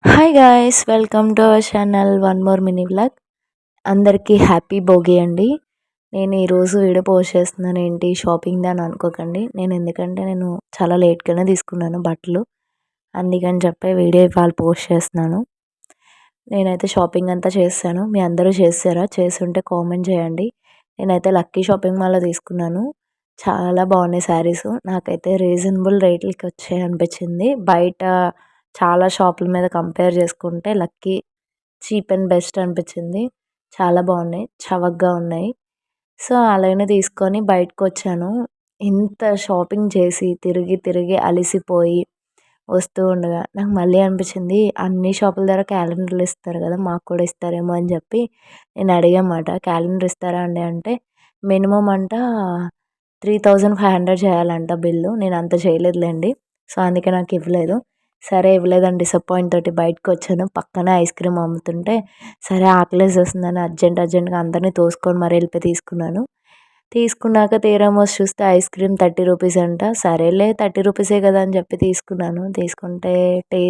Hi guys, welcome to our channel one more mini vlog. అందరికీ happy Bhogi అండి. నేను ఈరోజు వీడియో పోస్ట్ చేస్తున్నాను ఏంటి షాపింగ్ అని అనుకోకండి. ఎందుకంటే నేను చాలా లేట్గానే తీసుకున్నాను బట్టలు, అందుకని చెప్పి వీడియో ఇవాళ పోస్ట్ చేస్తున్నాను. నేనైతే షాపింగ్ అంతా చేశాను. మీ అందరూ చేసారా? చేసుంటే కామెంట్ చేయండి. నేనైతే లక్కీ షాపింగ్ మాల్లో తీసుకున్నాను. చాలా బాగున్నాయి శారీస్. నాకైతే రీజనబుల్ రేట్లకి వచ్చాయి అనిపించింది. బయట చాలా షాపుల మీద కంపేర్ చేసుకుంటే లక్కీ చీప్ అండ్ బెస్ట్ అనిపించింది. చాలా బాగున్నాయి, చవకగా ఉన్నాయి. సో అలానే తీసుకొని బయటకు వచ్చాను. ఇంత షాపింగ్ చేసి తిరిగి తిరిగి అలసిపోయి వస్తూ ఉండగా నాకు మళ్ళీ అనిపించింది, అన్ని షాపుల దగ్గర క్యాలెండర్లు ఇస్తారు కదా, మాకు కూడా ఇస్తారేమో అని చెప్పి నేను అడిగామాట. క్యాలెండర్ ఇస్తారా అండి అంటే మినిమం అంట 3500 చేయాలంట బిల్లు. నేను అంత చేయలేదులేండి. సో అందుకే నాకు ఇవ్వలేదు. సరే ఇవ్వలేదని డిసప్పాయింట్ తోటి బయటకు వచ్చాను. పక్కనే ఐస్ క్రీమ్ అమ్ముతుంటే సరే ఆకలేసేస్తుందని అర్జెంట్గా అందరినీ తోసుకొని మరీ వెళ్ళిపోయి తీసుకున్నాను. తీసుకున్నాక తీరా మోసి చూస్తే ఐస్ క్రీమ్ 30 రూపీస్ అంట. సరేలే 30 రూపీసే కదా అని చెప్పి తీసుకున్నాను. తీసుకుంటే టేస్ట్